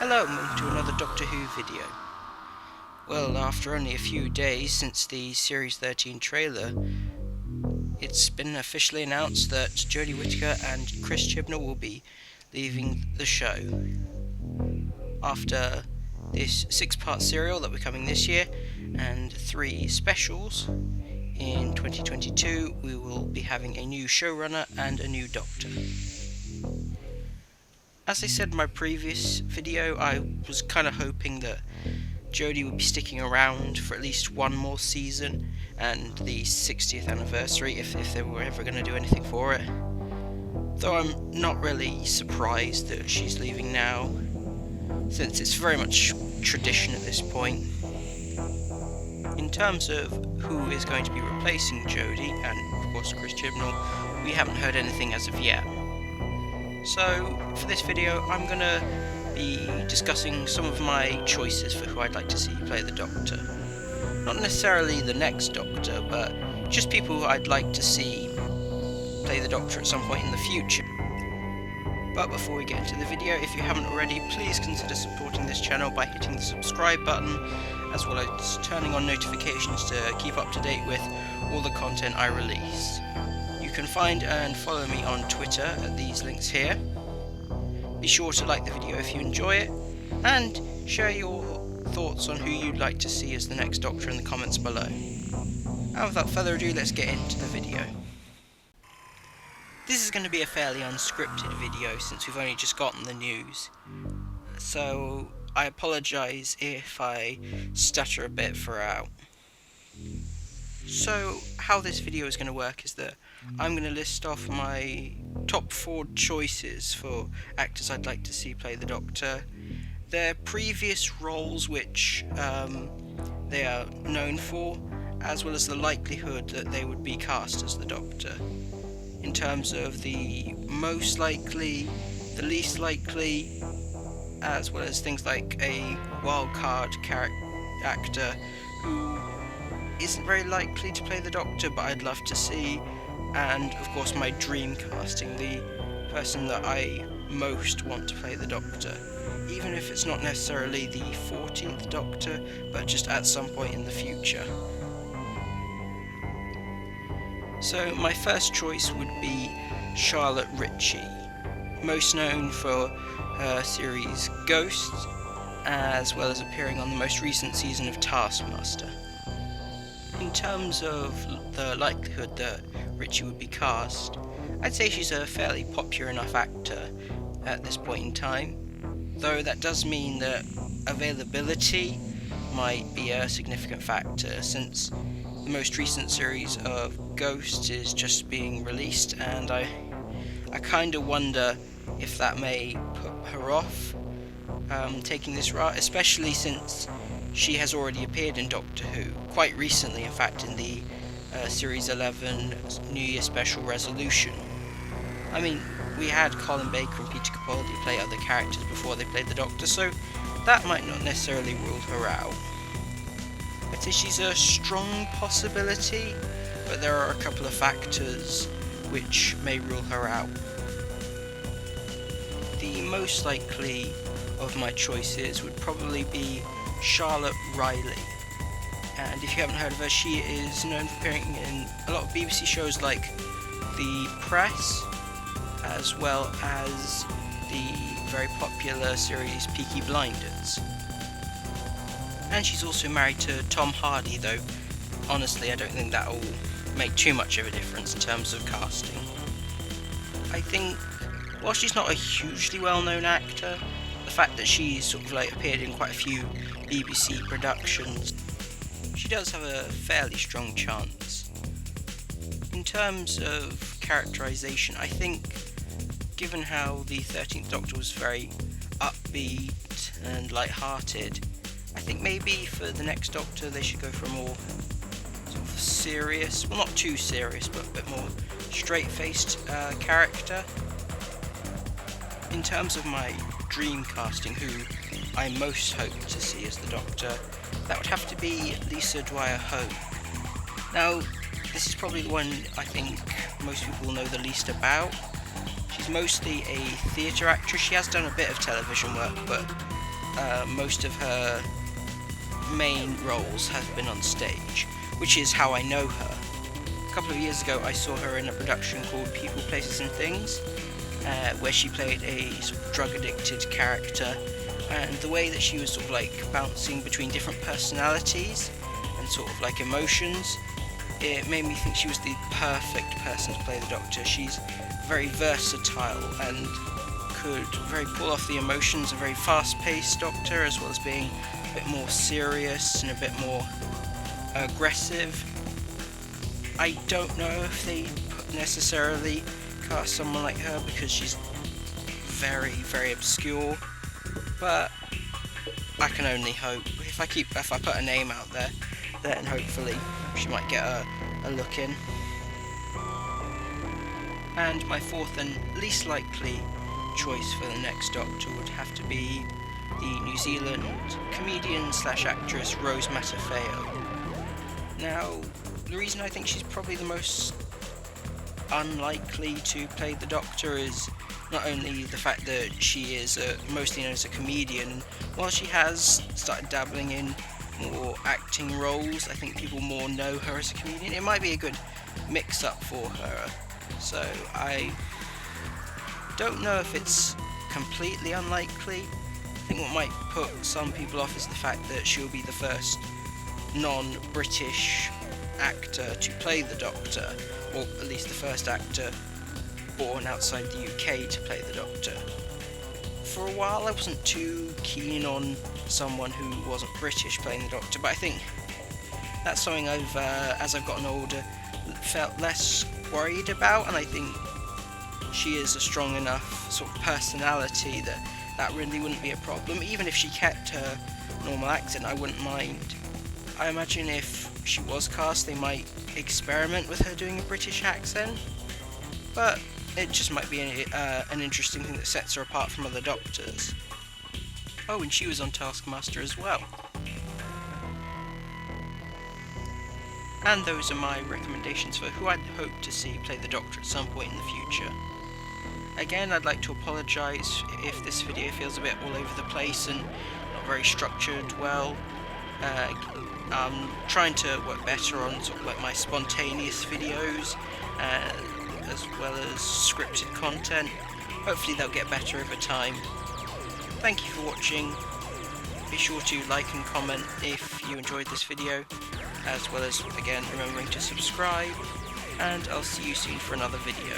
Hello and welcome to another Doctor Who video. Well, after only a few days since the Series 13 trailer, it's been officially announced that Jodie Whittaker and Chibnall will be leaving the show. After this 6-part serial that we're coming this year, and 3 specials, in 2022 we will be having a new showrunner and a new Doctor. As I said in my previous video, I was kind of hoping that Jodie would be sticking around for at least one more season and the 60th anniversary if they were ever going to do anything for it. Though I'm not really surprised that she's leaving now, since it's very much tradition at this point. In terms of who is going to be replacing Jodie, and of course Chris Chibnall, we haven't heard anything as of yet. So, for this video, I'm going to be discussing some of my choices for who I'd like to see play the Doctor. Not necessarily the next Doctor, but just people who I'd like to see play the Doctor at some point in the future. But before we get into the video, if you haven't already, please consider supporting this channel by hitting the subscribe button, as well as turning on notifications to keep up to date with all the content I release. You can find and follow me on Twitter at these links here. Be sure to like the video if you enjoy it, and share your thoughts on who you'd like to see as the next Doctor in the comments below. And without further ado, let's get into the video. This is going to be a fairly unscripted video since we've only just gotten the news, so I apologise if I stutter a bit throughout. So, how this video is going to work is that I'm going to list off my top 4 choices for actors I'd like to see play the Doctor, their previous roles which they are known for, as well as the likelihood that they would be cast as the Doctor, in terms of the most likely, the least likely, as well as things like a wildcard actor who isn't very likely to play the Doctor but I'd love to see, and of course my dream casting, the person that I most want to play the Doctor, even if it's not necessarily the 14th Doctor, but just at some point in the future. So my first choice would be Charlotte Ritchie, most known for her series Ghost, as well as appearing on the most recent season of Taskmaster. In terms of the likelihood that Ritchie would be cast, I'd say she's a fairly popular enough actor at this point in time, though that does mean that availability might be a significant factor, since the most recent series of Ghost is just being released, and I kind of wonder if that may put her off taking this route, especially since she has already appeared in Doctor Who, quite recently in fact, in the Series 11 New Year Special Resolution. I mean, we had Colin Baker and Peter Capaldi play other characters before they played the Doctor, so that might not necessarily rule her out. I'd say she's a strong possibility, but there are a couple of factors which may rule her out. The most likely of my choices would probably be Charlotte Riley, and if you haven't heard of her, she is known for appearing in a lot of BBC shows like The Press, as well as the very popular series Peaky Blinders. And she's also married to Tom Hardy, though honestly I don't think that'll make too much of a difference in terms of casting. I think, while she's not a hugely well-known actor, the fact that she's sort of like appeared in quite a few BBC productions, she does have a fairly strong chance. In terms of characterization, I think, given how the 13th Doctor was very upbeat and light-hearted, I think maybe for the next Doctor they should go for a more sort of serious, well not too serious, but a bit more straight-faced character. In terms of my dream casting, who I most hope to see as the Doctor, that would have to be Lisa Dwyer-Hone. Now, this is probably the one I think most people know the least about. She's mostly a theatre actress. She has done a bit of television work, but most of her main roles have been on stage, which is how I know her. A couple of years ago I saw her in a production called People, Places and Things, where she played a sort of drug-addicted character, and the way that she was sort of like bouncing between different personalities and sort of like emotions, it made me think she was the perfect person to play the Doctor. She's very versatile and could very pull off the emotions, a very fast-paced Doctor, as well as being a bit more serious and a bit more aggressive. I don't know if they necessarily cast someone like her because she's very, very obscure, but I can only hope. If I put a name out there, then hopefully she might get a look in. And my fourth and least likely choice for the next Doctor would have to be the New Zealand comedian slash actress Rose Matafeo. Now, the reason I think she's probably the most unlikely to play the Doctor is not only the fact that she is mostly known as a comedian. While she has started dabbling in more acting roles, I think people more know her as a comedian. It might be a good mix-up for her, so I don't know if it's completely unlikely. I think what might put some people off is the fact that she'll be the first non-British actor to play the Doctor, or at least the first actor born outside the UK to play the Doctor. For a while I wasn't too keen on someone who wasn't British playing the Doctor, but I think that's something I've, as I've gotten older, felt less worried about, and I think she is a strong enough sort of personality that really wouldn't be a problem. Even if she kept her normal accent, I wouldn't mind. I imagine if she was cast, they might experiment with her doing a British accent, but it just might be an interesting thing that sets her apart from other Doctors. Oh, and she was on Taskmaster as well. And those are my recommendations for who I'd hope to see play the Doctor at some point in the future. Again, I'd like to apologise if this video feels a bit all over the place and not very structured well. I'm trying to work better on sort of like my spontaneous videos, as well as scripted content. Hopefully they'll get better over time. Thank you for watching. Be sure to like and comment if you enjoyed this video, as well as, again, remembering to subscribe, and I'll see you soon for another video.